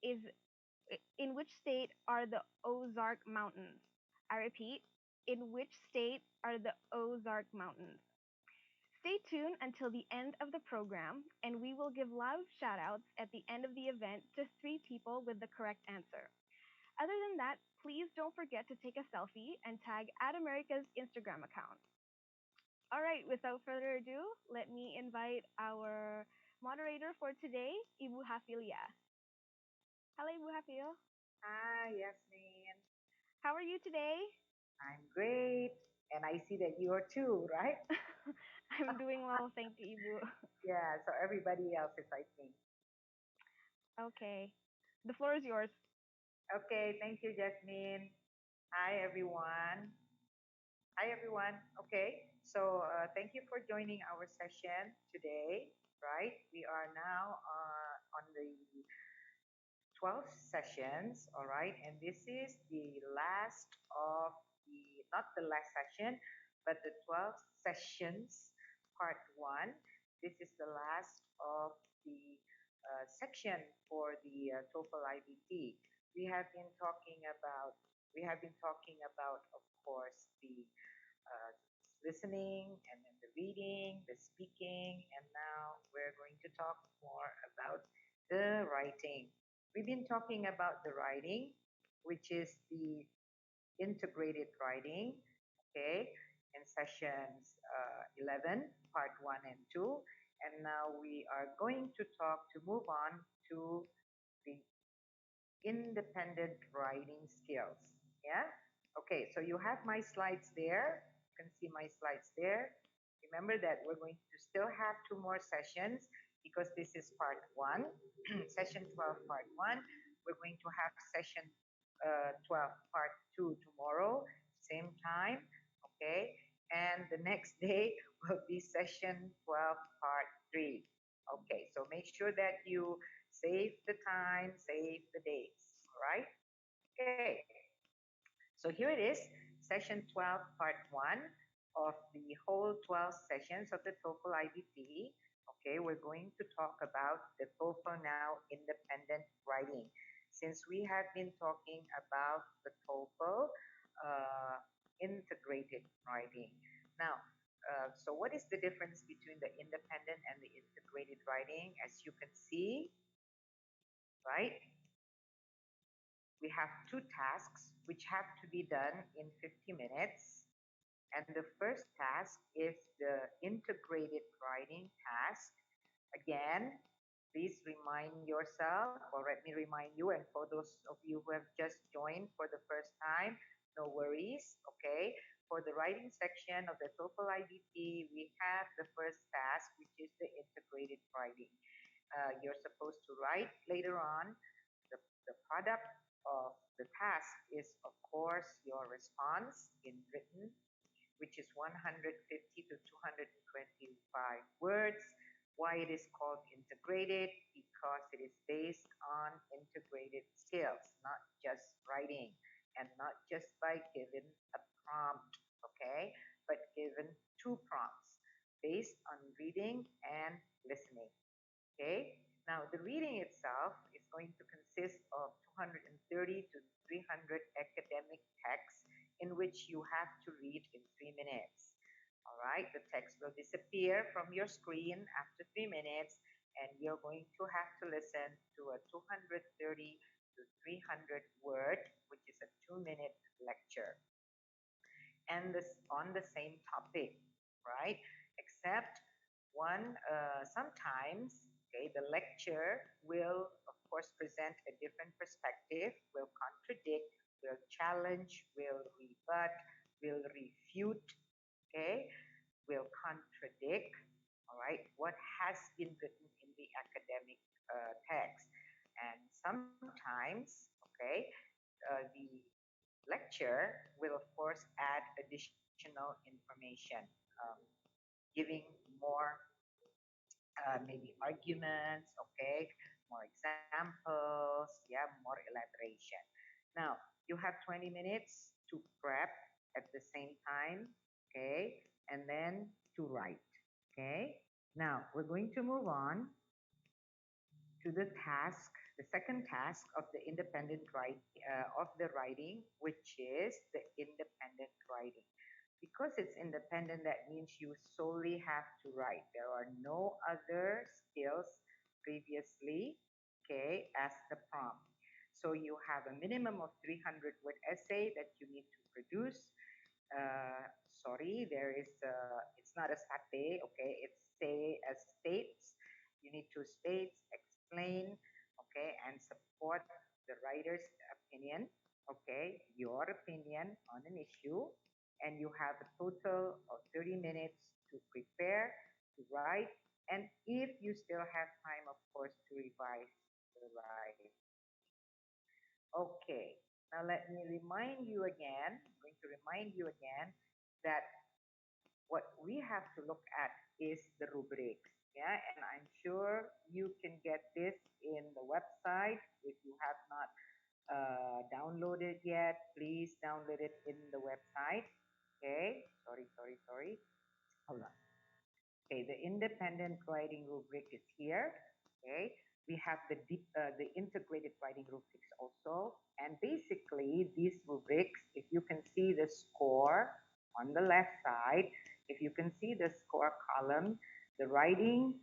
is in which state are the Ozark Mountains? I repeat, in which state are the Ozark Mountains? Stay tuned until the end of the program, and we will give live shoutouts at the end of the event to 3 people with the correct answer. Other than that, please don't forget to take a selfie and tag @America's Instagram account. All right, without further ado, let me invite our moderator for today, Ibu Hafilia. Hello, Ibu Hafil. Hi, Yasmin. How are you today? I'm great. And I see that you are too, right? I'm doing well, thank you, Ibu. Yeah, so everybody else is, I think. Okay, the floor is yours. Okay, thank you, Jasmine. Hi, everyone. Hi, everyone. Okay, so thank you for joining our session today, right? We are now on the 12 sessions, all right? And this is the last of the, not the last session, but the 12 sessions, part 1. This is the last of the section for the TOEFL iBT. We have been talking about, of course, the listening, and then the reading, the speaking, and now we're going to talk more about the writing. We've been talking about the writing, which is the integrated writing, okay, in sessions 11, part 1 and 2. And now we are going to move on to the independent writing skills. Yeah? Okay, so you have my slides there. You can see my slides there. Remember that we're going to still have 2 more sessions because this is part 1, session 12, part 1. We're going to have session 12, part 2 tomorrow, same time, okay? And the next day will be session 12, part 3. Okay, so make sure that you save the time, save the dates, all right? Okay, so here it is, session 12, part 1 of the whole 12 sessions of the TOEFL iBT. Okay, we're going to talk about the TOEFL Now independent writing. Since we have been talking about the TOEFL integrated writing. Now, so what is the difference between the independent and the integrated writing? As you can see, right? We have 2 tasks which have to be done in 50 minutes. And the first task is the integrated writing task. Again, please remind yourself, or let me remind you, and for those of you who have just joined for the first time, no worries, okay? For the writing section of the TOEFL iBT, we have the first task, which is the integrated writing. You're supposed to write later on. The product of the task is, of course, your response in written, which is 150 to 225 words. Why it is called integrated? Because it is based on integrated skills, not just writing, and not just by given a prompt, okay, but given 2 prompts based on reading and listening, okay? Now, the reading itself is going to consist of 230 to 300 academic texts in which you have to read in 3 minutes. All right, the text will disappear from your screen after 3 minutes, and you're going to have to listen to a 230 to 300 word, which is a 2-minute lecture. And this on the same topic, right? Except sometimes, okay, the lecture will, of course, present a different perspective, will contradict, will challenge, will rebut, will refute, okay, will contradict, all right, what has been written in the academic text. And sometimes, okay, the lecture will, of course, add additional information, giving more maybe arguments, okay, more examples, yeah, more elaboration. Now, you have 20 minutes to prep at the same time, okay, and then to write, okay. Now, we're going to move on to the task the second task of the independent of the writing, which is the independent writing. Because it's independent, that means you solely have to write. There are no other skills previously, okay, as the prompt. So you have a minimum of 300 word essay that you need to produce. Sorry, it's not a sate, okay, it's say as states. You need to state, explain, okay, and support the writer's opinion, okay, your opinion on an issue, and you have a total of 30 minutes to prepare, to write, and if you still have time, of course, to revise the writing. Okay, now let me remind you again, I'm going to remind you again that what we have to look at is the rubrics. Yeah, and I'm sure you can get this in the website. If you have not downloaded yet, please download it in the website. Okay, sorry. Hold on. Okay, the independent writing rubric is here. Okay, we have the integrated writing rubrics also, and basically these rubrics, if you can see the score on the left side, if you can see the score column, the writing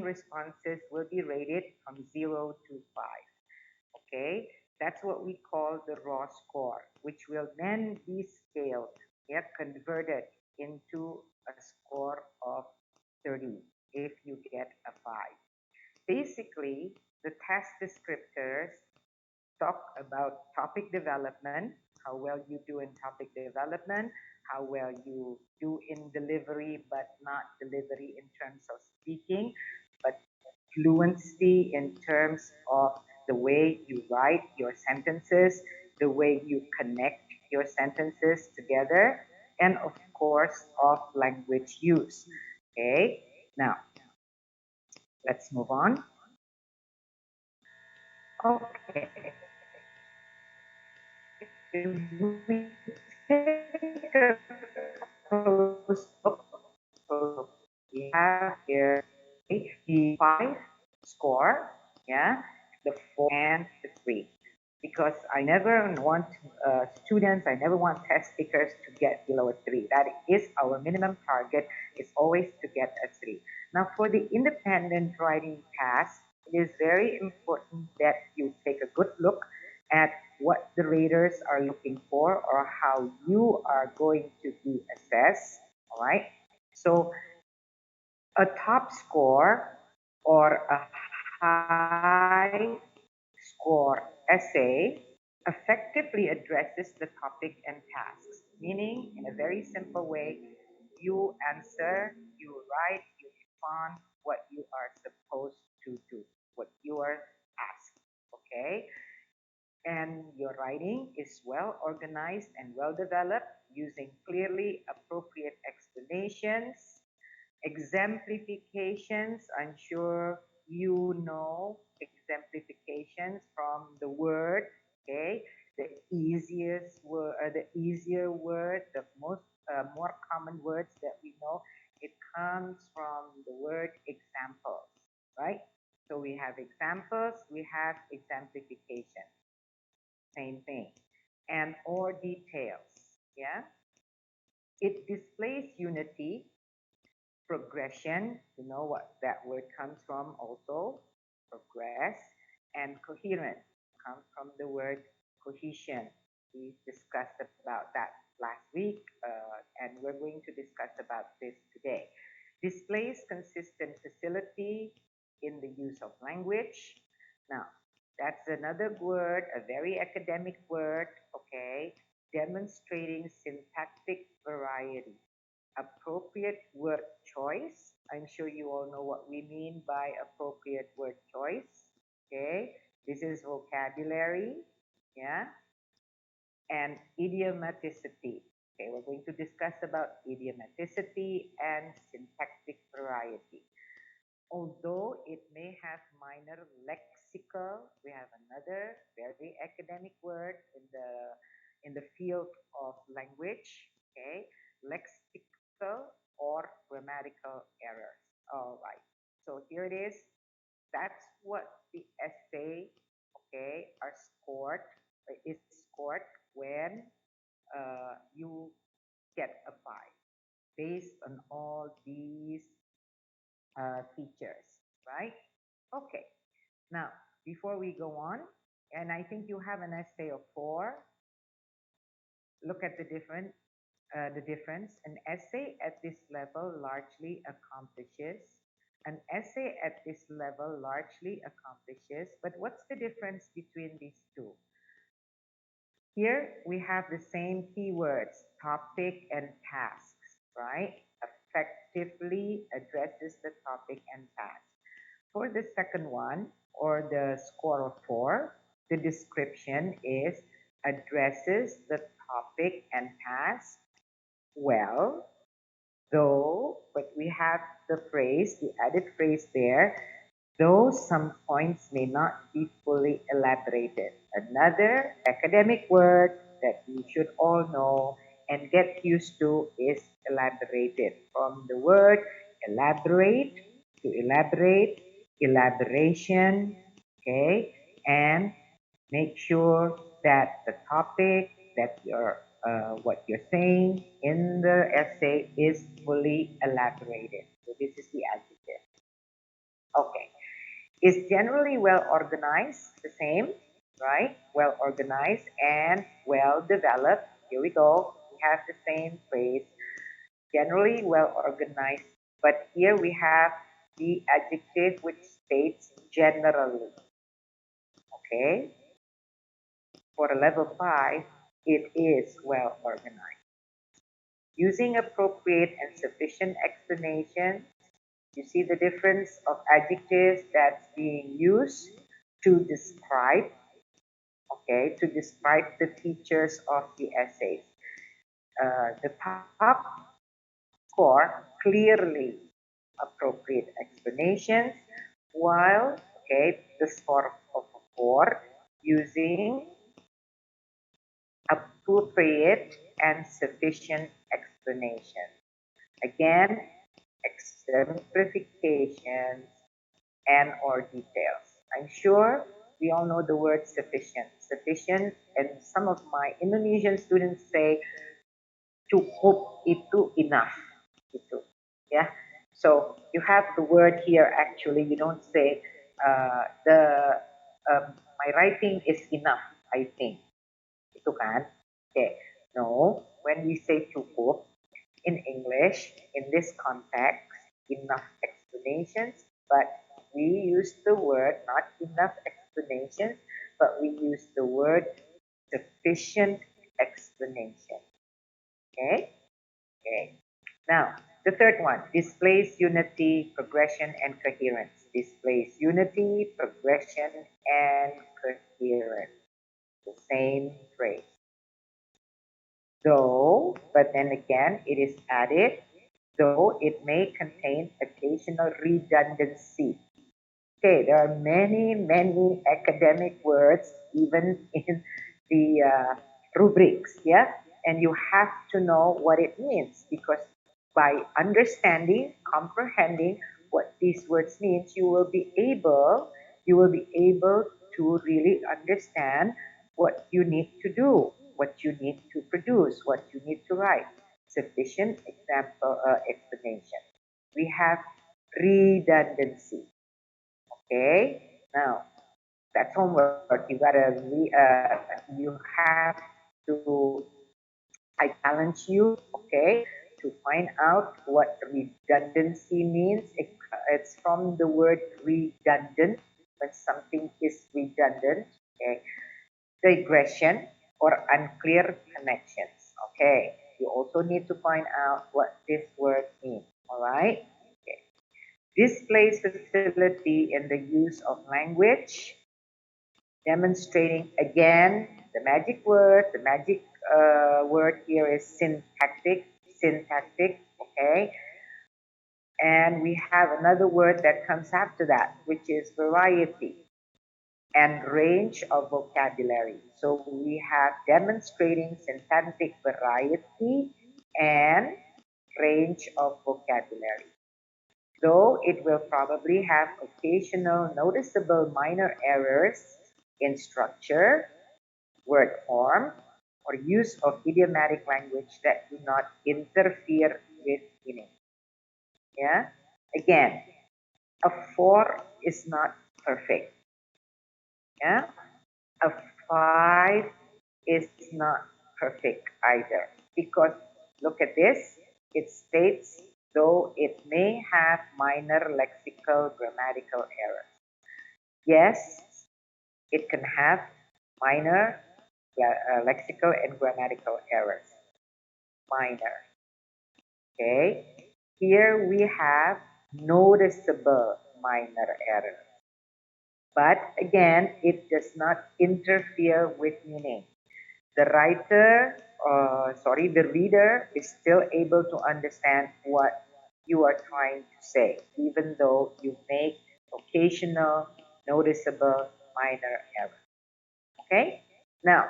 responses will be rated from 0 to 5. Okay, that's what we call the raw score, which will then be scaled, yeah, converted into a score of 30 if you get a 5. Basically, the test descriptors talk about topic development, how well you do in topic development, how well you do in delivery, but not delivery in terms of speaking, but fluency in terms of the way you write your sentences, the way you connect your sentences together, and of course, of language use. Okay, now let's move on. Okay. If we take a close look, so we have here the 5 score, yeah, the 4 and the 3. Because I never want students, I never want test takers to get below a 3. That is our minimum target, is always to get a 3. Now for the independent writing task, it is very important that you take a good look at what the raters are looking for or how you are going to be assessed, all right? So a top score or a high score essay effectively addresses the topic and tasks, meaning in a very simple way, you answer, you write, you respond what you are supposed to do, what you are asked, okay? And your writing is well organized and well developed using clearly appropriate explanations, exemplifications. I'm sure you know exemplifications from the word, okay? The easiest word, the easier word, the most more common words that we know, it comes from the word examples, right? So we have examples, we have exemplification, same thing, and or details, yeah? It displays unity, progression, you know what that word comes from also, progress, and coherence comes from the word cohesion. We discussed about that last week, and we're going to discuss about this today. Displays consistent facility in the use of language. Now, that's another word, a very academic word, okay, demonstrating syntactic variety, appropriate word choice. I'm sure you all know what we mean by appropriate word choice. Okay, this is vocabulary, yeah, and idiomaticity. Okay, we're going to discuss about idiomaticity and syntactic variety. Although it may have minor lexical, we have another very academic word in the field of language. Okay, lexical or grammatical errors. All right. So here it is. That's what the essay, okay, are scored, is scored when you get a 5 based on all these features, right? Okay. Now, before we go on, and I think you have an essay of 4. Look at the difference. An essay at this level largely accomplishes. An essay at this level largely accomplishes. But what's the difference between these two? Here we have the same keywords, topic and tasks, right? Effectively addresses the topic and task. For the second one, or the score of 4, the description is addresses the topic and task well, though, but we have the phrase, the added phrase there, though some points may not be fully elaborated. Another academic word that you should all know and get used to is elaborated. From the word elaborate to elaborate, elaboration, okay, and make sure that the topic that what you're saying in the essay is fully elaborated. So this is the adjective. Okay. Is generally well organized, the same, right? Well organized and well developed. Here we go. We have the same phrase. Generally well organized. But here we have the adjective which states generally. Okay. For a level 5, it is well organized. Using appropriate and sufficient explanation, you see the difference of adjectives that's being used to describe, okay, to describe the features of the essays. The top score clearly appropriate explanations, while, okay, the score of a 4 using appropriate and sufficient explanation. Again, exemplifications and or details. I'm sure we all know the word sufficient. Sufficient, and some of my Indonesian students say cukup itu enough. Itu, yeah. So you have the word here. Actually, you don't say my writing is enough. I think itu kan. Okay. No, when we say cukup in English, in this context, enough explanations, but we use the word not enough explanations, but we use the word sufficient explanation. Okay? Okay. Now, the third one, displays unity, progression, and coherence. Displays unity, progression, and coherence. The same phrase. Though, but then again, it is added, though it may contain occasional redundancy. Okay, there are many, many academic words even in the rubrics, yeah? And you have to know what it means, because by understanding, comprehending what these words means, you will be able to really understand what you need to do, what you need to produce, what you need to write. Sufficient explanation. We have redundancy. Okay, now that's homework. You have to. I challenge you. Okay, to find out what redundancy means. It's from the word redundant. When something is redundant. Okay, digression or unclear connections. Okay, you also need to find out what this word means. All right. Okay. Displays facility in the use of language, demonstrating again the magic word. The magic word here is syntactic. Syntactic. Okay. And we have another word that comes after that, which is variety and range of vocabulary. So we have demonstrating syntactic variety and range of vocabulary. though it will probably have occasional noticeable minor errors in structure, word form, or use of idiomatic language that do not interfere with meaning. Yeah? Again, a 4 is not perfect. Yeah? A 5 is not perfect either. Because look at this. It states, though it may have minor lexical grammatical errors. Yes, it can have minor lexical and grammatical errors. Minor. Okay. Here we have noticeable minor error. But again, it does not interfere with meaning. The the reader is still able to understand what you are trying to say, even though you make occasional, noticeable minor error. Okay? Now,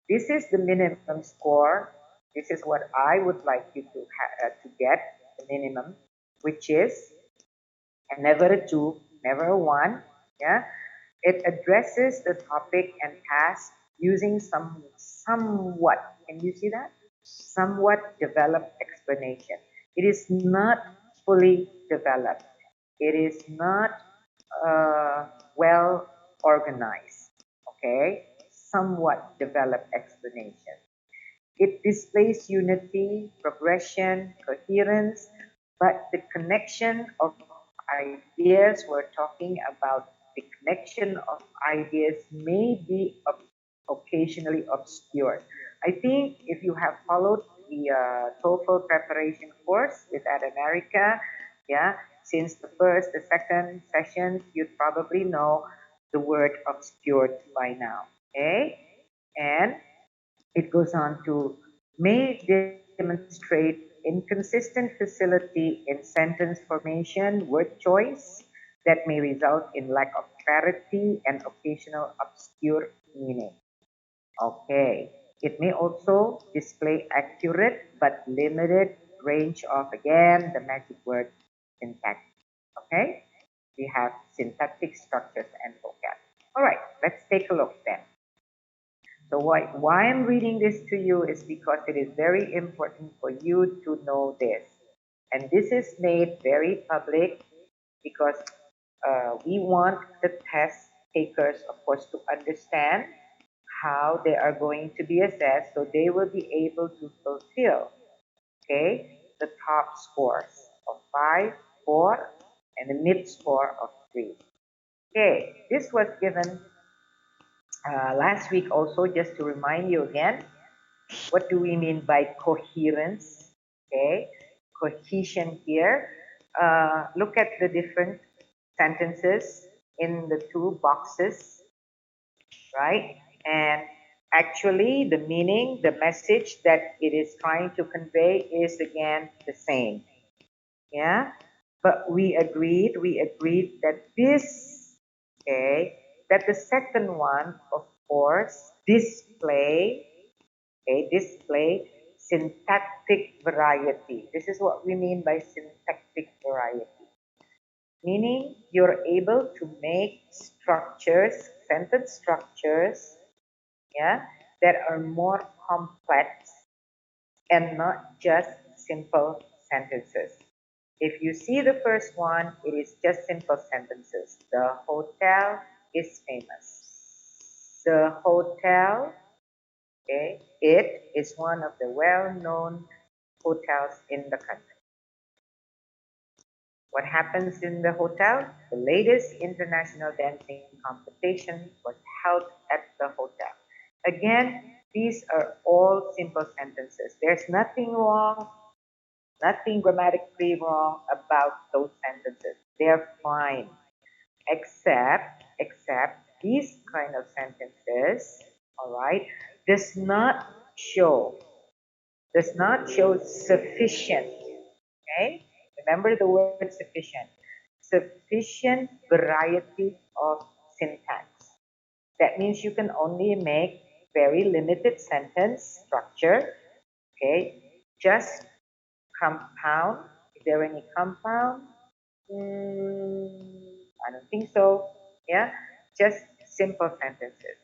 this is the minimum score. This is what I would like you to get, the minimum, which is never a 2, never a 1. Yeah? It addresses the topic and task using somewhat, can you see that? Somewhat developed explanation. It is not fully developed. It is not well organized. Okay? Somewhat developed explanation. It displays unity, progression, coherence, but the connection of ideas, we're talking about the connection of ideas may be occasionally obscured. I think if you have followed the TOEFL preparation course with America, yeah, since the first, the second sessions, you'd probably know the word obscured by now. Okay? And it goes on to may demonstrate inconsistent facility in sentence formation, word choice that may result in lack of clarity and occasional obscure meaning. Okay. It may also display accurate but limited range of, again, the magic word, syntactic. Okay? We have syntactic structures and vocab. All right, let's take a look then. So why I'm reading this to you is because it is very important for you to know this. And this is made very public because we want the test takers, of course, to understand how they are going to be assessed so they will be able to fulfill, okay, the top scores of 5, 4, and the mid score of 3. Okay, this was given last week also, just to remind you again, what do we mean by coherence? Okay, cohesion here. Look at the different sentences in the two boxes, right? And actually, the meaning, the message that it is trying to convey is again the same. Yeah, but we agreed that this, okay, that the second one, of course, display syntactic variety. This is what we mean by syntactic variety. Meaning you're able to make structures, sentence structures, yeah, that are more complex and not just simple sentences. If you see the first one, it is just simple sentences. The hotel is famous. The hotel, okay, it is one of the well-known hotels in the country. What happens in the hotel? The latest international dancing competition was held at the hotel. Again, these are all simple sentences. There's nothing wrong, nothing grammatically wrong about those sentences. They're fine. Except these kind of sentences, all right, does not show sufficient, okay? Remember the word sufficient. Sufficient variety of syntax. That means you can only make very limited sentence structure, okay? Just compound. Is there any compound? Mm, I don't think so. Yeah, just simple sentences.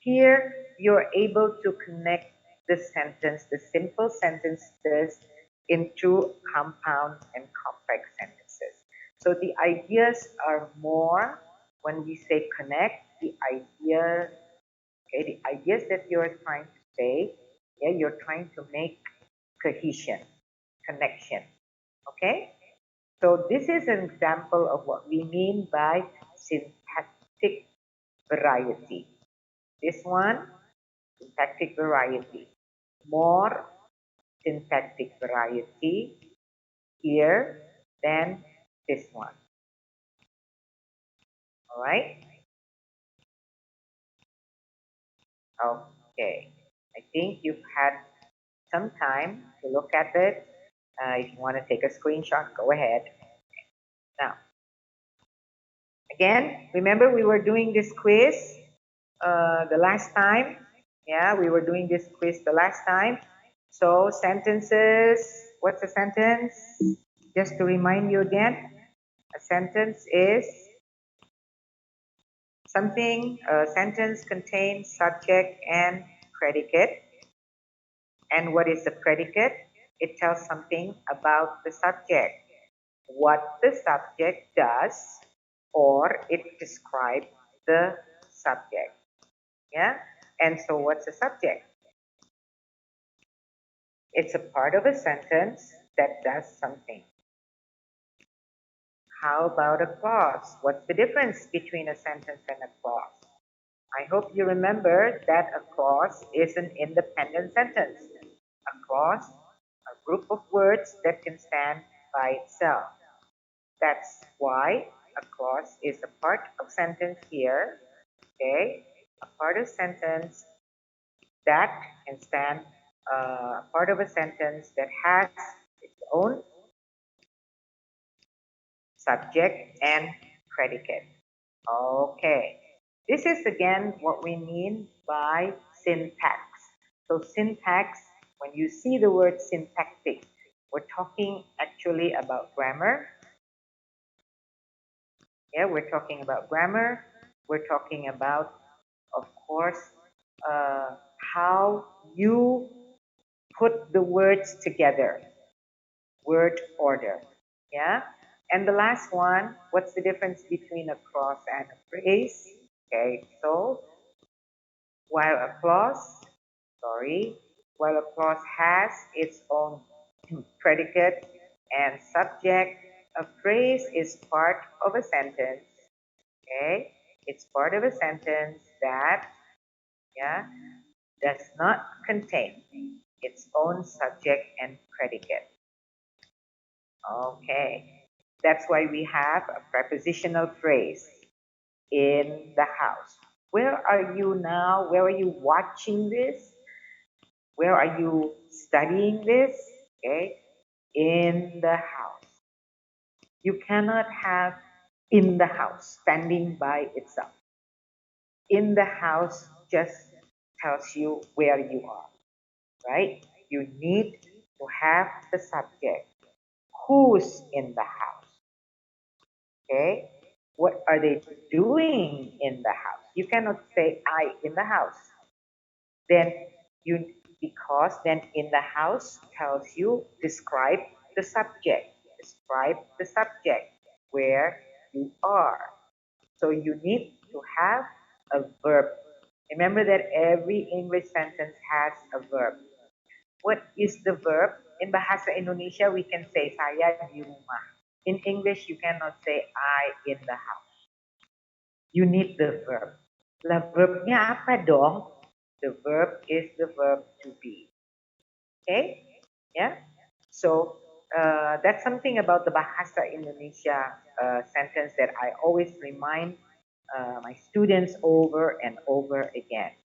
Here, you're able to connect the sentence, the simple sentences, into compound and complex sentences. So the ideas are more, when we say connect, the idea, okay, the ideas that you're trying to say, yeah, you're trying to make cohesion, connection, okay? So this is an example of what we mean by syntactic variety. This one, syntactic variety. More syntactic variety here than this one. All right? Okay. I think you've had some time to look at it. If you want to take a screenshot, go ahead. Now, again, remember we were doing this quiz the last time. Yeah, we were doing this quiz the last time. So sentences, what's a sentence? Just to remind you again, a sentence is something, a sentence contains subject and predicate. And what is the predicate? It tells something about the subject, what the subject does, or it describes the subject. Yeah? And so what's the subject? It's a part of a sentence that does something. How about a clause? What's the difference between a sentence and a clause? I hope you remember that a clause is an independent sentence. A clause, a group of words that can stand by itself. That's why a clause is a part of sentence here, okay? A part of sentence that can stand, part of a sentence that has its own subject and predicate. Okay, this is again what we mean by syntax. So syntax, when you see the word syntactic, we're talking actually about grammar. Yeah, we're talking about grammar. We're talking about, of course, how you put the words together, word order. Yeah, and the last one, what's the difference between a clause and a phrase? Okay, so while a clause, while a clause has its own predicate and subject, a phrase is part of a sentence. Okay, it's part of a sentence that, yeah, does not contain its own subject and predicate. Okay, that's why we have a prepositional phrase, in the house. Where are you now? Where are you watching this? Where are you studying this? Okay, in the house. You cannot have in the house standing by itself. In the house just tells you where you are, right? You need to have the subject. Who's in the house? Okay? What are they doing in the house? You cannot say I in the house. Then you, because then in the house tells you describe the subject. Describe the subject where you are. So you need to have a verb. Remember that every English sentence has a verb. What is the verb? In Bahasa Indonesia, we can say saya di rumah. In English, you cannot say I in the house. You need the verb. Lah verbnya apa dong? The verb is the verb to be. Okay? Yeah? So, that's something about the Bahasa Indonesia sentence that I always remind my students over and over again.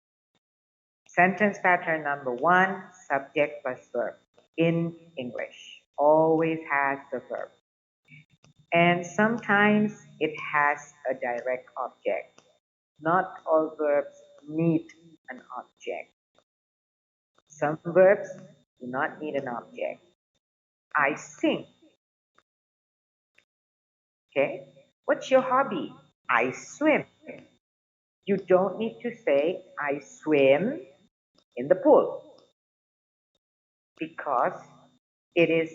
Sentence pattern number 1, subject plus verb in English. Always has the verb. And sometimes it has a direct object. Not all verbs need an object. Some verbs do not need an object. I sing. Okay? What's your hobby? I swim. You don't need to say, I swim in the pool, because it is,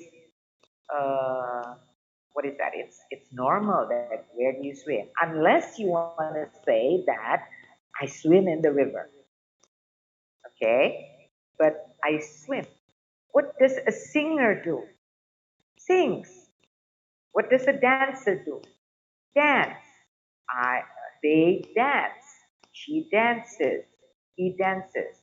what is that? It's normal that where do you swim? Unless you want to say that I swim in the river. Okay? But I swim. What does a singer do? Sings. What does a dancer do? Dance. I, they dance. She dances. He dances.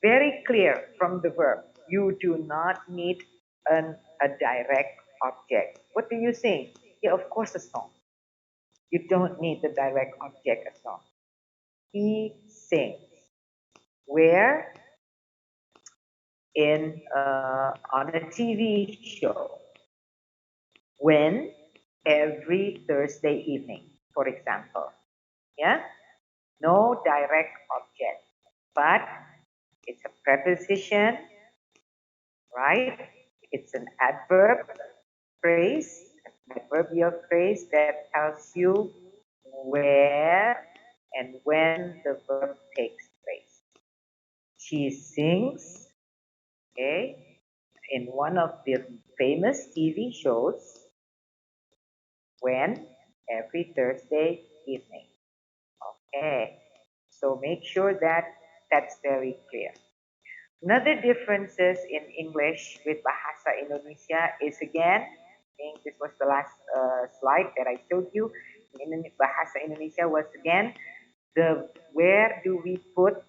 Very clear from the verb. You do not need a direct object. What do you sing? Yeah, of course, a song. You don't need the direct object, a song. He sings. Where? On a TV show. When? Every Thursday evening, for example. Yeah? No direct object, but it's a preposition, right? It's an adverb phrase, adverbial phrase that tells you where and when the verb takes place. She sings, okay, in one of the famous TV shows. When? Every Thursday evening. Okay, so make sure that that's very clear. Another differences in English with Bahasa Indonesia is, again, I think this was the last slide that I showed you. In Bahasa Indonesia was, again, the where do we put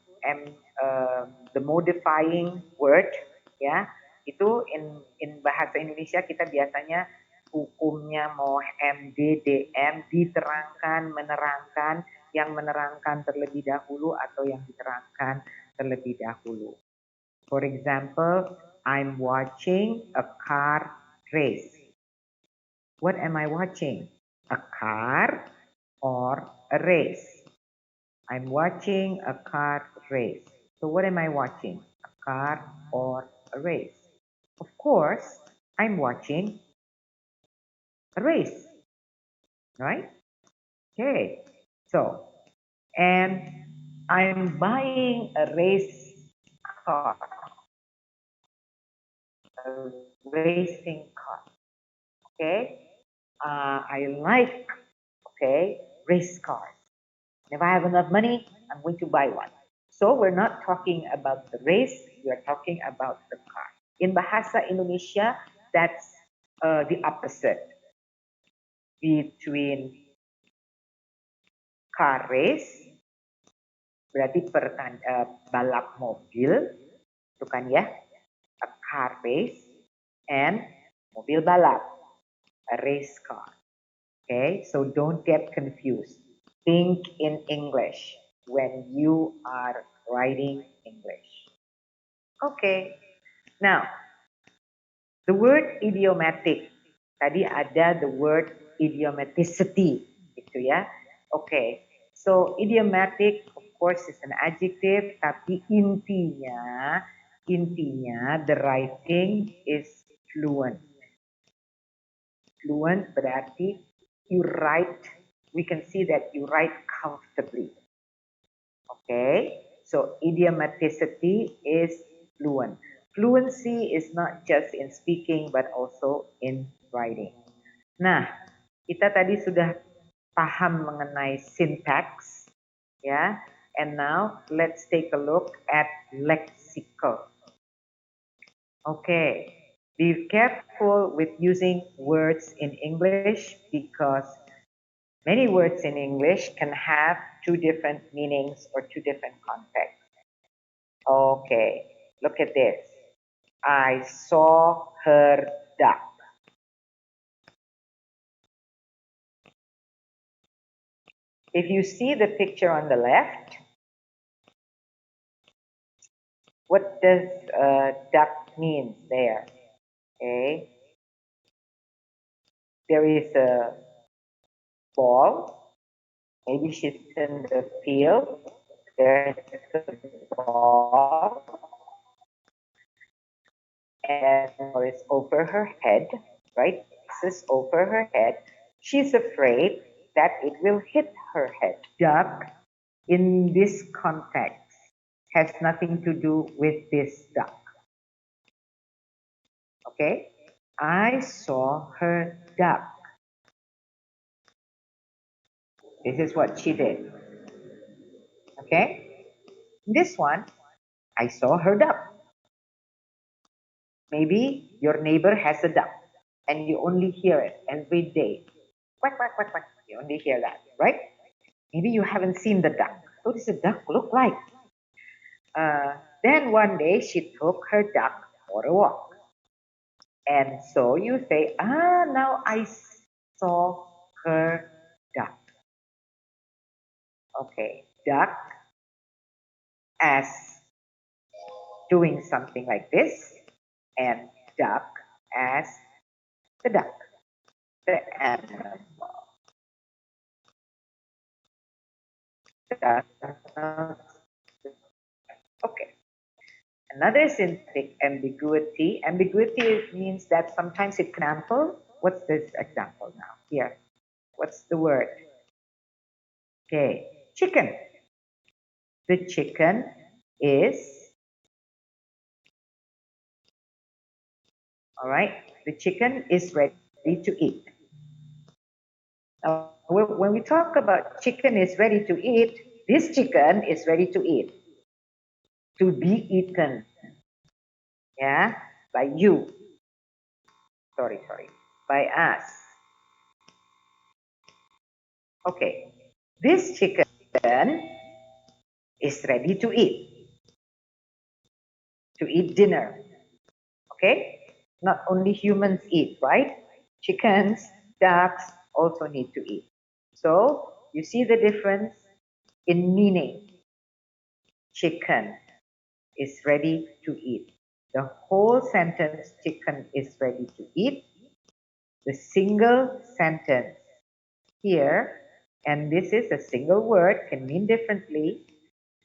the modifying word, ya? Itu in Bahasa Indonesia kita biasanya hukumnya mau MD, DM, diterangkan, menerangkan, yang menerangkan terlebih dahulu atau yang diterangkan terlebih dahulu. For example, I'm watching a car race. What am I watching? A car or a race? I'm watching a car race. So what am I watching? A car or a race? Of course, I'm watching a race, right? Okay, so, and I'm buying a race car, a racing car, okay? I like, okay, race cars. If I have enough money, I'm going to buy one. So we're not talking about the race, we are talking about the car. In Bahasa Indonesia, that's the opposite between car race, berarti balap mobil, itu kan ya, a car race, and mobil balap, a race car. Okay, so don't get confused. Think in English when you are writing English. Okay, now the word idiomatic. Tadi ada the word idiomaticity, gitu ya. Okay, so idiomatic of course is an adjective, tapi intinya the writing is fluent. Fluent berarti you write, we can see that you write comfortably. Okay, so idiomaticity is fluent. Fluency is not just in speaking but also in writing. Nah, kita tadi sudah paham mengenai syntax, ya. And now let's take a look at lexical. Okay, be careful with using words in English because many words in English can have two different meanings or two different contexts. Okay, look at this. I saw her duck. If you see the picture on the left, what does duck mean there? Okay, there is a ball. Maybe she's in the field. There's a ball. And it's over her head, right? This is over her head. She's afraid that it will hit her head. Duck in this context has nothing to do with this duck. Okay? I saw her duck. This is what she did. Okay? This one, I saw her duck. Maybe your neighbor has a duck and you only hear it every day. Quack, quack, quack, quack. You only hear that, right? Maybe you haven't seen the duck. What does a duck look like? Then one day she took her duck for a walk. And so you say, now I saw her duck. Okay, duck as doing something like this, and duck as the duck, the animal. Okay. Another syntactic ambiguity. Ambiguity means that sometimes it can example. What's this example now? Here. What's the word? Okay. Chicken. The chicken is, all right, the chicken is ready to eat. Now, when we talk about chicken is ready to eat, this chicken is ready to eat, to be eaten, yeah, by you, sorry, by us. Okay, this chicken is ready to eat dinner, okay? Not only humans eat, right? Chickens, ducks also need to eat. So, you see the difference in meaning. Chicken is ready to eat. The whole sentence, chicken is ready to eat. The single sentence here, and this is a single word, can mean differently.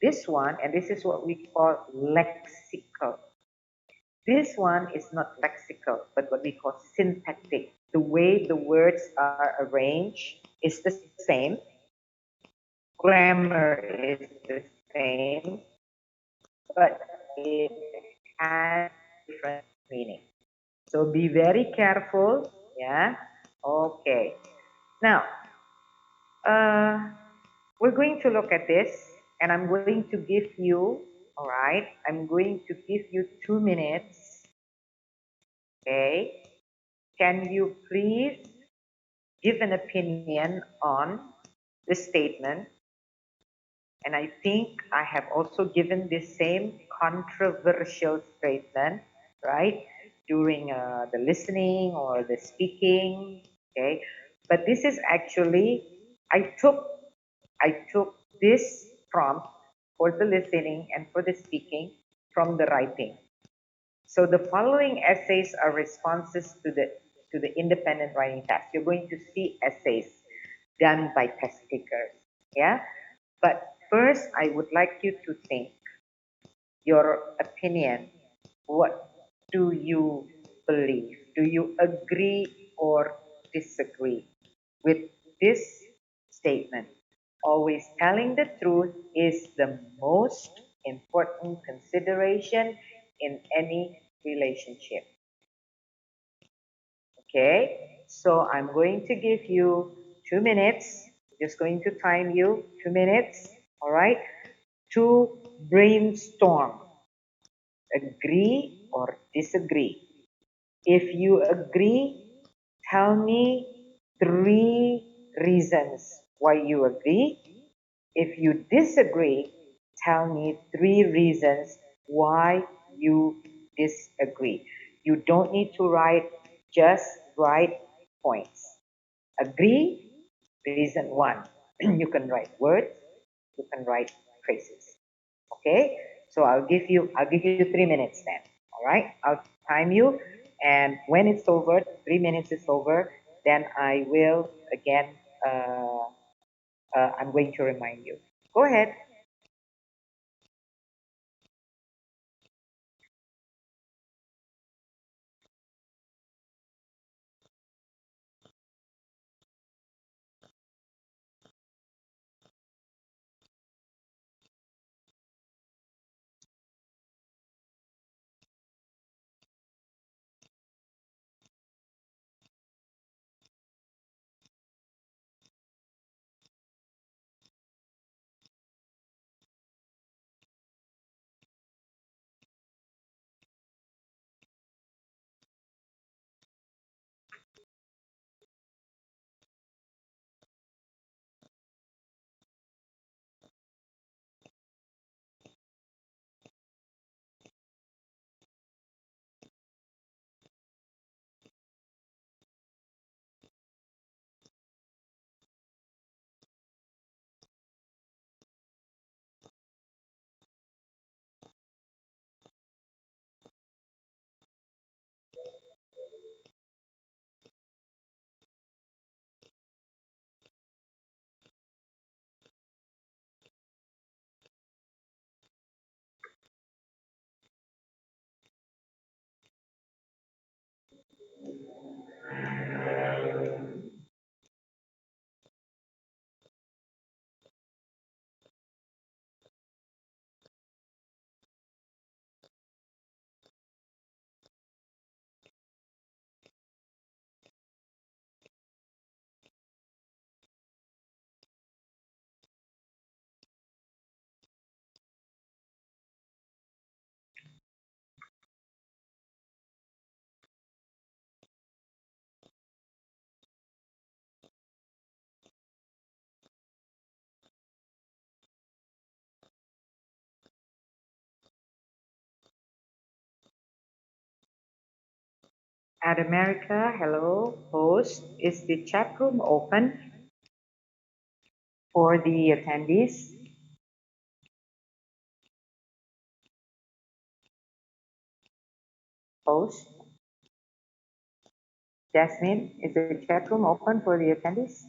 This one, and this is what we call lexical. This one is not lexical, but what we call syntactic. The way the words are arranged is the same. Grammar is the same, but it has different meaning. So be very careful. Yeah. Okay. Now, we're going to look at this, and I'm going to give you, all right, I'm going to give you 2 minutes. Okay. Can you please give an opinion on the statement? And I think I have also given the same controversial statement, right, during the listening or the speaking, okay? But this is actually, I took this prompt for the listening and for the speaking from the writing. So the following essays are responses to the independent writing task. You're going to see essays done by test takers, yeah? But first, I would like you to think your opinion. What do you believe? Do you agree or disagree with this statement? Always telling the truth is the most important consideration in any relationship. Okay, so I'm going to give you 2 minutes. Just going to time you 2 minutes, all right, to brainstorm. Agree or disagree. If you agree, tell me 3 reasons why you agree. If you disagree, tell me 3 reasons why you disagree. You don't need to write, just write points. Agree, reason 1. You can write words, you can write phrases. Okay? So I'll give you 3 minutes then. All right? I'll time you, and when it's over, 3 minutes is over, then I will again I'm going to remind you. Go ahead. At America, hello, host. Is the chat room open for the attendees? Host. Jasmine, is the chat room open for the attendees?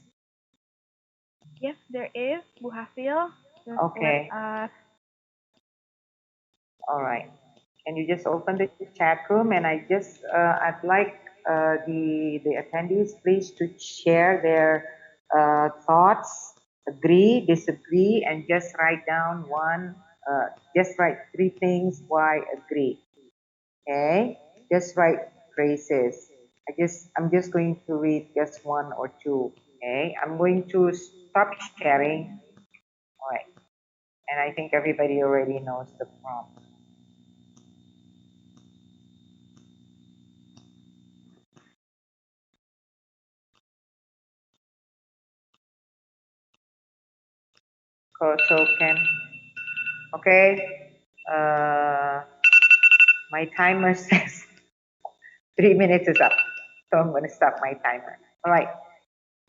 Yes, there is, Bu Hafil. Just Okay, let us. all right. Can you just open the chat room? And I'd like the attendees please to share their thoughts, agree, disagree, and just write down just write three things why agree. Okay, just write phrases. I'm just going to read just one or two. Okay, I'm going to stop sharing. All right, and I think everybody already knows the prompt. So can okay. Uh, my timer says 3 minutes is up, so I'm going to stop my timer. All right.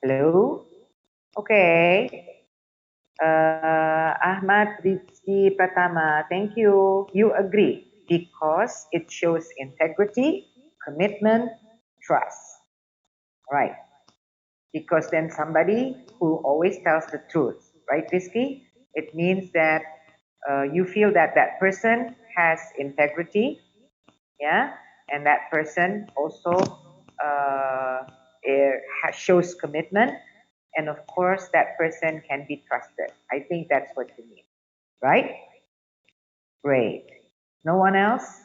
Hello. Okay. Ahmad Rizki Pratama, thank you. You agree because it shows integrity, commitment, trust. Right. Because then somebody who always tells the truth, right, Rizki? It means that you feel that that person has integrity, yeah, and that person also shows commitment, and of course that person can be trusted. I think that's what you mean, right? Great. No one else?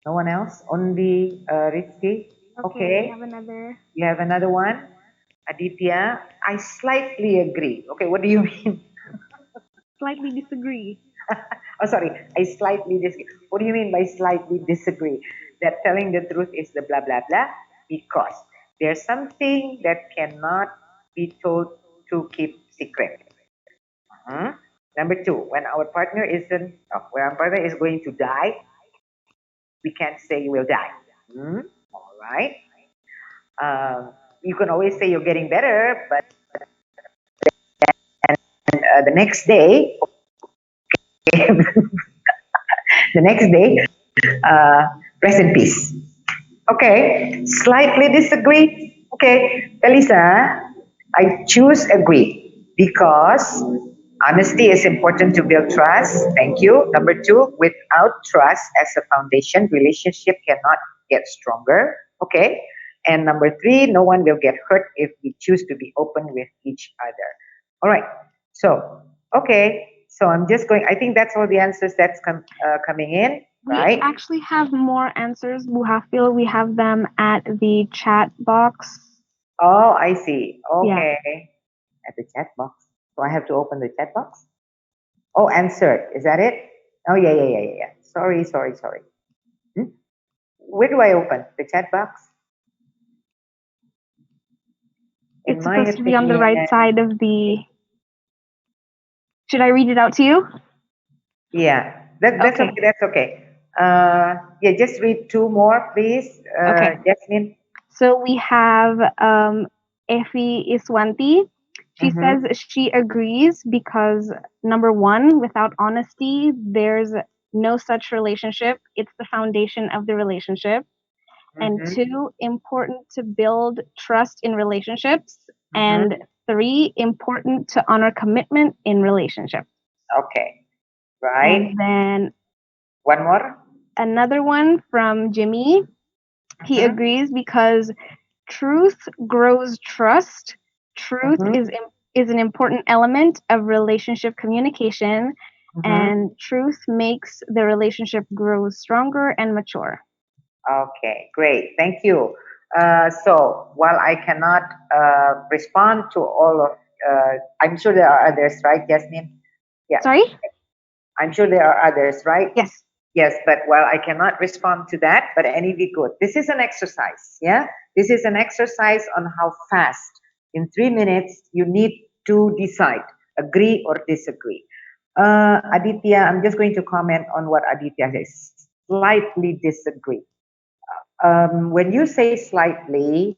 No one else? Only Rizky? Okay, we Okay. have another. You have another one? Aditya? I slightly agree. Okay, what do you mean? Slightly disagree. Oh, sorry. I slightly disagree. What do you mean by slightly disagree? That telling the truth is the blah, blah, blah? Because there's something that cannot be told to keep secret. Number two, when our partner is going to die, we can't say you will die. All right. You can always say you're getting better, but the next day, the next day, uh, rest in peace. Okay, slightly disagree. Okay, Elisa, I choose agree because honesty is important to build trust. Thank you. Number two, without trust as a foundation, relationship cannot get stronger. Okay. And number three, no one will get hurt if we choose to be open with each other. All right. So, okay. So I'm just going, I think that's all the answers that's coming in, We right? actually have more answers, Bu Hafil. We have them at the chat box. Oh, I see. Yeah. Okay. At the chat box. So I have to open the chat box? Oh, answered. Is that it? Oh, yeah. Sorry. Where do I open? The chat box? In It's my supposed to be on the right opinion, side of the. Should I read it out to you? yeah. That's Okay. okay. That's okay. Yeah, just read two more, please. Okay. Jasmine. So we have Effie Iswanti. She Mm-hmm. says she agrees because number one, without honesty, there's no such relationship. It's the foundation of the relationship. And Mm-hmm. two, important to build trust in relationships. Mm-hmm. And three, important to honor commitment in relationships. Okay. Right. And then One more. another one from Jimmy. He Mm-hmm. agrees because truth grows trust. Truth Mm-hmm. is an important element of relationship communication, Mm-hmm. and truth makes the relationship grow stronger and mature. Okay, great. Thank you. So while I cannot respond to all of, I'm sure there are others, right, Jasmine? Yeah, Sorry? I'm sure there are others, right? Yes. Yes, but while I cannot respond to that, but anyway, good. This is an exercise, yeah? This is an exercise on how fast, in 3 minutes, you need to decide, agree or disagree. Aditya, I'm just going to comment on what Aditya says. Slightly disagree. When you say slightly,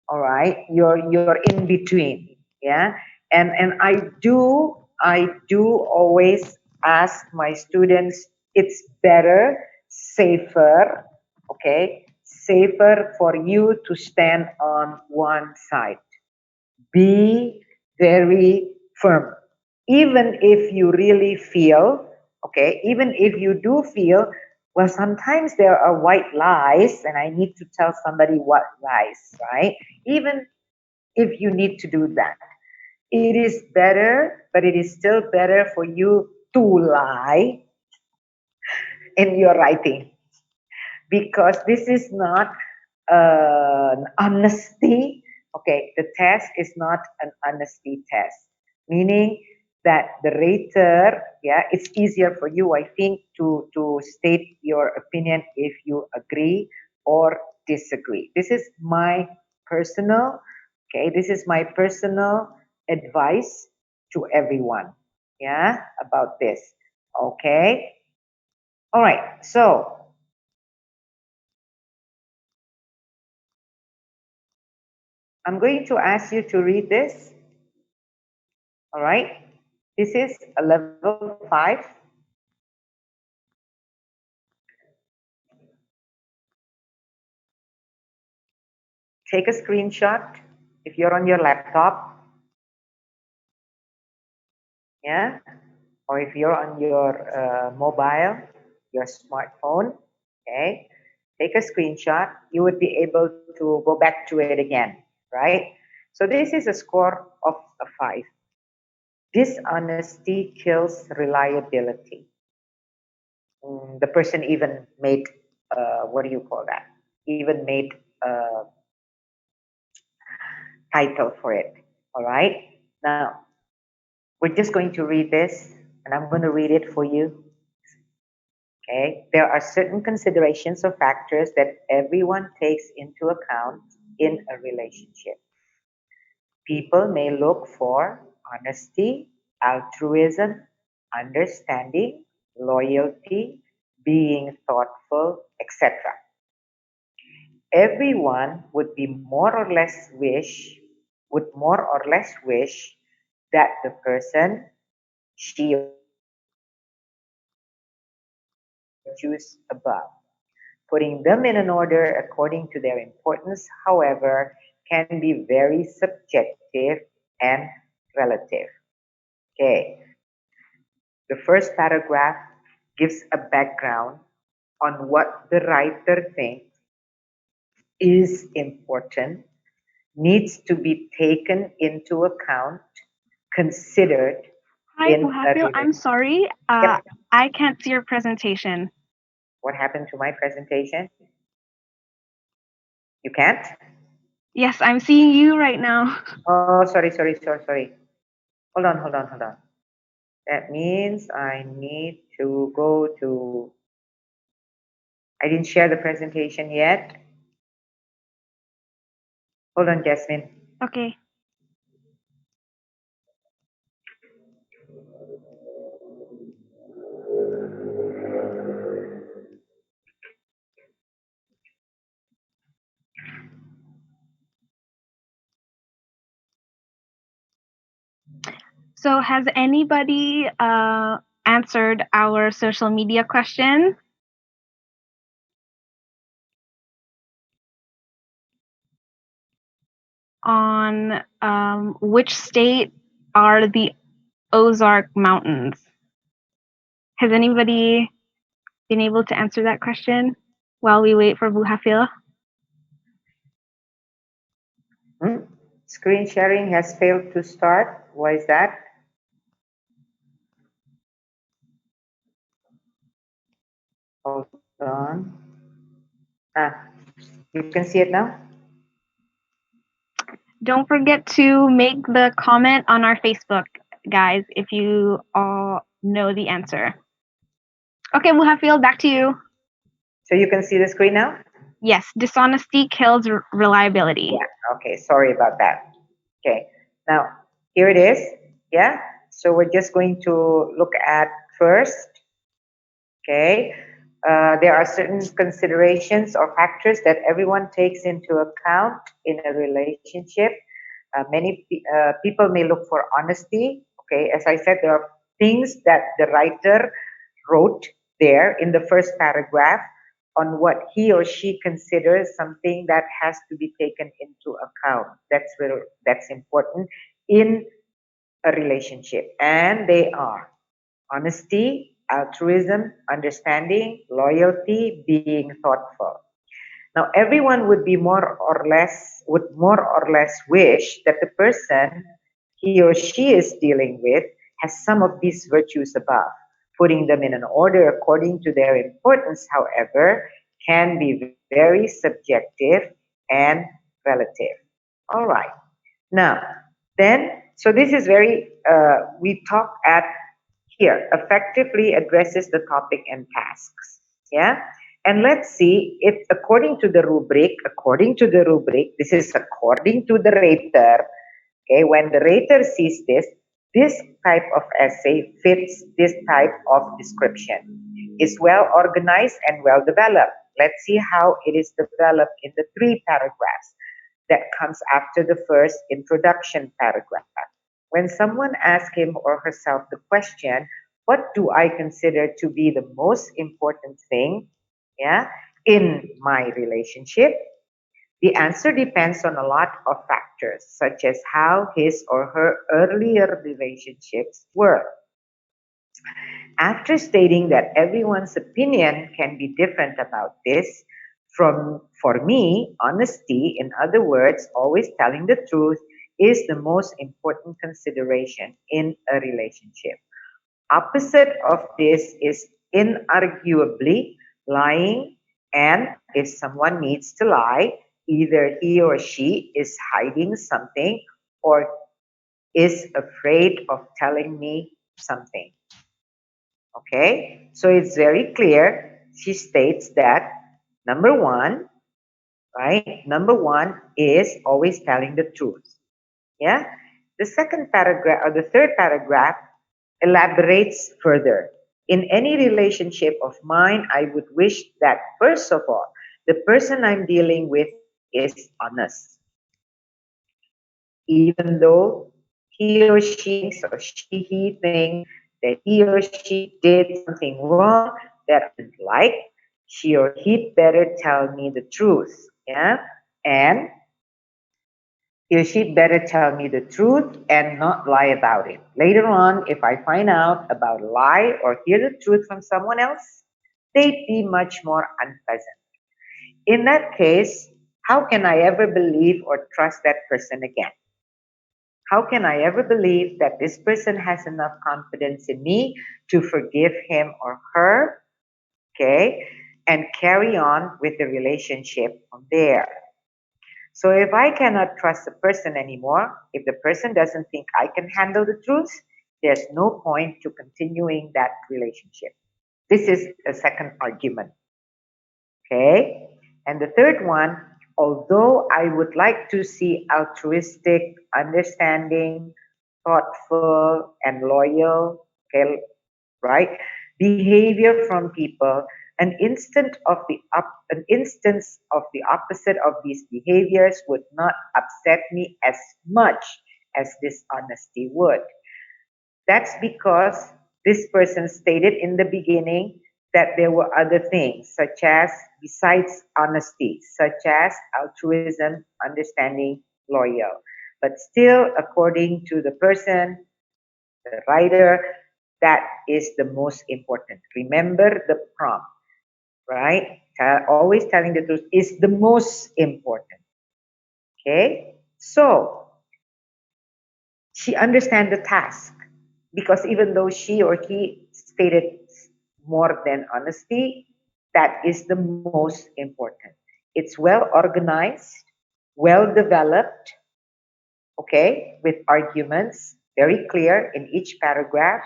all right, you're in between, yeah. And I do always ask my students, it's better, safer, okay, safer for you to stand on one side. Be very firm. Even if you really feel, okay, even if you do feel, well, sometimes there are white lies, and I need to tell somebody what lies, right? Even if you need to do that, it is better, but it is still better for you to lie in your writing, because this is not an honesty. Okay, the test is not an honesty test, meaning that the rater, yeah, it's easier for you, I think, to state your opinion if you agree or disagree. This is my personal, okay, this is my personal advice to everyone, yeah, about this. Okay, all right, so I'm going to ask you to read this. All right. This is a level 5. Take a screenshot if you're on your laptop, yeah, or if you're on your mobile, your smartphone, okay. Take a screenshot. You would be able to go back to it again, right? So this is a score of a 5. Dishonesty kills reliability. The person even made, what do you call that? Even made a title for it. All right. Now, we're just going to read this, and I'm going to read it for you. Okay. There are certain considerations or factors that everyone takes into account in a relationship. People may look for honesty, altruism, understanding, loyalty, being thoughtful, etc. Everyone would be more or less wish would more or less wish that the person she or he choose above. Putting them in an order according to their importance, however, can be very subjective and relative. Okay, the first paragraph gives a background on what the writer thinks is important, needs to be taken into account, considered Hi, in a Buhafil. I'm relationship. sorry. Yep. I can't see your presentation. What happened to my presentation? You can't? Yes, I'm seeing you right now. Oh, sorry. Hold on. That means I need to go to, I didn't share the presentation yet. Hold on, Jasmine. Okay. So, has anybody answered our social media question on which state are the Ozark Mountains? Has anybody been able to answer that question while we wait for Buhafil? Screen sharing has failed to start. Why is that? Hold on. Ah, you can see it now? Don't forget to make the comment on our Facebook, guys, if you all know the answer. Okay, Buhafil, back to you. So you can see the screen now? Yes, dishonesty kills reliability. Yeah, okay, sorry about that. Okay, now here it is. Yeah, so we're just going to look at first. Okay, There are certain considerations or factors that everyone takes into account in a relationship. Many people may look for honesty. Okay, as I said, there are things that the writer wrote there in the first paragraph on what he or she considers something that has to be taken into account. That's important in a relationship, and they are honesty, altruism, understanding, loyalty, being thoughtful. Now, everyone would more or less wish that the person he or she is dealing with has some of these virtues above. Putting them in an order according to their importance, however, can be very subjective and relative. All right. Now, so this is we talk at here, effectively addresses the topic and tasks. Yeah. And let's see if according to the rubric, this is according to the rater. Okay. When the rater sees this type of essay fits this type of description, is well organized and well developed. Let's see how it is developed in the 3 paragraphs that comes after the first introduction paragraph. When someone asks him or herself the question, what do I consider to be the most important thing, yeah, in my relationship? The answer depends on a lot of factors, such as how his or her earlier relationships were. After stating that everyone's opinion can be different about this, for me, honesty, in other words, always telling the truth, is the most important consideration in a relationship. Opposite of this is inarguably lying, and if someone needs to lie, either he or she is hiding something or is afraid of telling me something. Okay, so it's very clear. She states that number one, right? Number one is always telling the truth. Yeah. The second paragraph or the third paragraph elaborates further. In any relationship of mine, I would wish that first of all, the person I'm dealing with is honest. Even though he or she thinks or he thinks that he or she did something wrong that I didn't like, she or he better tell me the truth. Yeah. And he or she better tell me the truth and not lie about it. Later on, if I find out about a lie or hear the truth from someone else, they'd be much more unpleasant. In that case, how can I ever believe or trust that person again? How can I ever believe that this person has enough confidence in me to forgive him or her, okay, and carry on with the relationship from there? So if I cannot trust the person anymore, if the person doesn't think I can handle the truth, there's no point to continuing that relationship. This is the second argument. Okay? And the third one, although I would like to see altruistic, understanding, thoughtful, and loyal, okay, right, behavior from people, an instance of the opposite of these behaviors would not upset me as much as dishonesty would. That's because this person stated in the beginning that there were other things, such as, besides honesty, such as altruism, understanding, loyal. But still, according to the person, the writer, that is the most important. Remember the prompt, right? Always telling the truth is the most important. Okay? So, she understands the task because even though she or he stated more than honesty, that is the most important. It's well organized, well developed, okay, with arguments, very clear in each paragraph,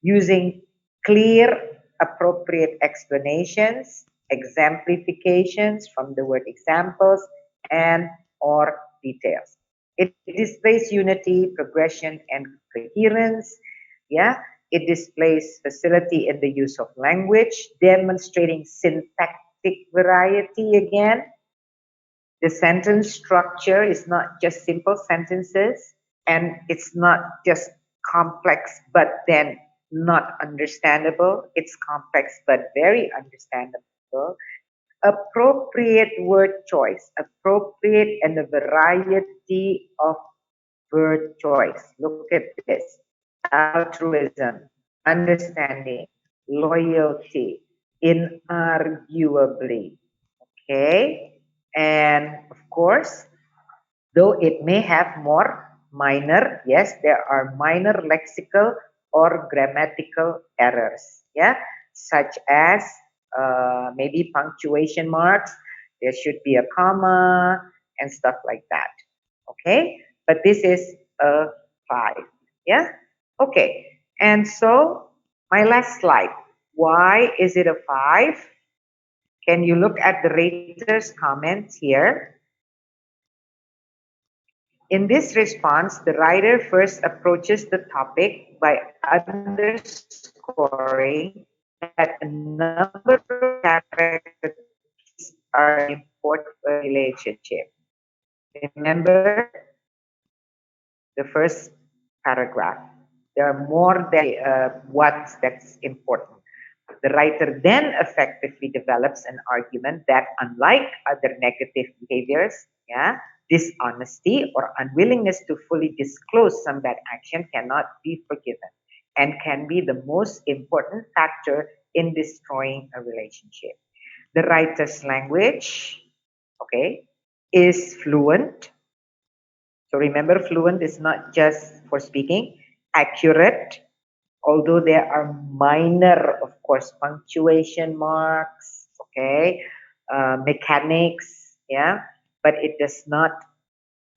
using clear, appropriate explanations, exemplifications from the word examples, and or details. It displays unity, progression, and coherence. Yeah, It displays facility in the use of language, demonstrating syntactic variety again. The sentence structure is not just simple sentences, and it's not just complex but then not understandable. It's complex but very understandable. Appropriate word choice, appropriate and a variety of word choice. Look at this: altruism, understanding, loyalty, inarguably. Okay, and of course, though it may have more minor, yes, there are minor lexical or grammatical errors, yeah, such as maybe punctuation marks, there should be a comma and stuff like that, okay? But this is a 5, yeah? Okay, and so my last slide. Why is it a 5? Can you look at the rater's comments here? In this response, the writer first approaches the topic by underscoring that a number of characteristics are important for a relationship. Remember the first paragraph. There are more than what's that's important. The writer then effectively develops an argument that unlike other negative behaviors, yeah, dishonesty or unwillingness to fully disclose some bad action cannot be forgiven and can be the most important factor in destroying a relationship. The writer's language, okay, is fluent. So remember, fluent is not just for speaking, accurate, although there are minor, of course, punctuation marks, okay, mechanics, yeah, but it does not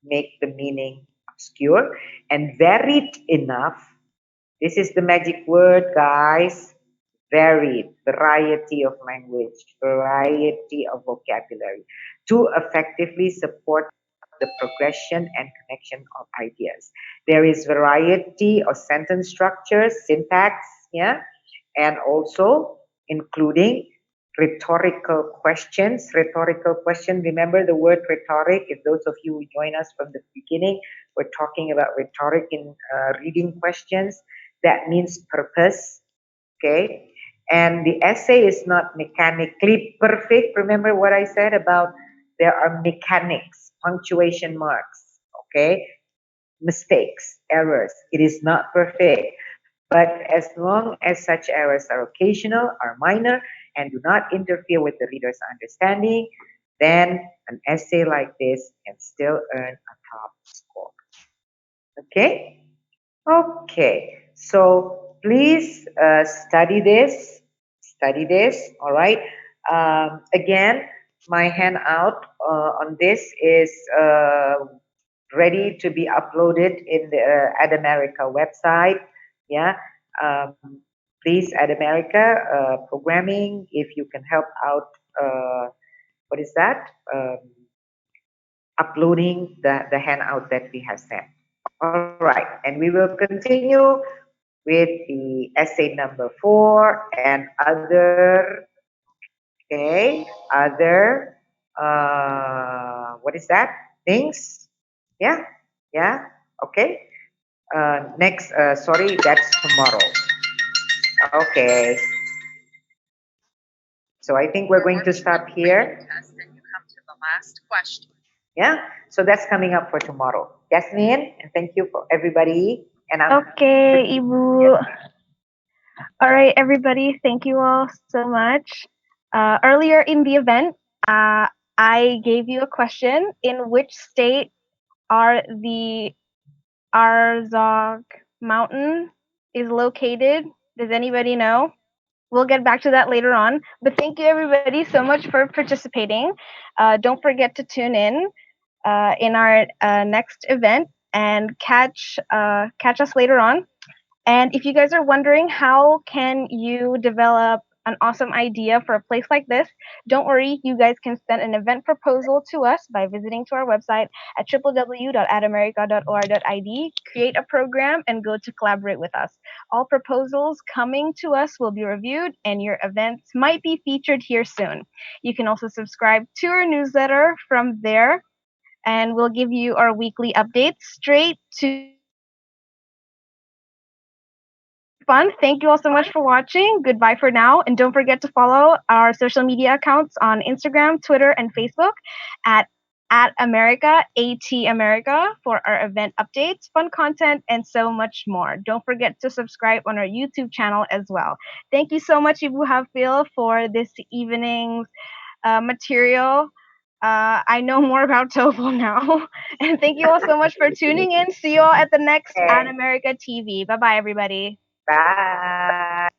make the meaning obscure and varied enough. This is the magic word, guys. Varied, variety of language, variety of vocabulary to effectively support the progression and connection of ideas. There is variety of sentence structures, syntax, yeah, and also including rhetorical questions. Rhetorical question, remember the word rhetoric, if those of you who join us from the beginning, we're talking about rhetoric in reading questions. That means purpose, okay? And the essay is not mechanically perfect. Remember what I said about there are mechanics, punctuation marks, okay? Mistakes, errors. It is not perfect. But as long as such errors are occasional, are minor, and do not interfere with the reader's understanding, then an essay like this can still earn a top score. Okay? Okay. So please study this. Study this. All right. Again, my handout on this is ready to be uploaded in the Adamerica website. Yeah. Um, please, Adamerica programming, if you can help out. What is that? Uploading the handout that we have sent. All right, and we will continue with the essay number 4 and other, okay, other, what is that? Things? Yeah, yeah, okay. Next, sorry, that's tomorrow. Okay. So I think we're going to stop here. Then you come to the last question. Yeah, so that's coming up for tomorrow. Jasmine, and thank you for everybody. And Okay, Ibu. All right, everybody. Thank you all so much. Earlier in the event, I gave you a question: in which state are the Arzog Mountain is located? Does anybody know? We'll get back to that later on. But thank you, everybody, so much for participating. Don't forget to tune in our next event and catch us later on. And if you guys are wondering how can you develop an awesome idea for a place like this, don't worry, you guys can send an event proposal to us by visiting to our website at www.adamerica.or.id, create a program, and go to collaborate with us. All proposals coming to us will be reviewed, and your events might be featured here soon. You can also subscribe to our newsletter from there, and we'll give you our weekly updates straight to fun. Thank you all so much for watching. Goodbye for now. And don't forget to follow our social media accounts on Instagram, Twitter, and Facebook at America, AT America, for our event updates, fun content, and so much more. Don't forget to subscribe on our YouTube channel as well. Thank you so much, Ibu Hafil, for this evening's material. I know more about TOEFL now. And thank you all so much for tuning in. See you all at the next Ad America TV. Bye-bye, everybody. Bye.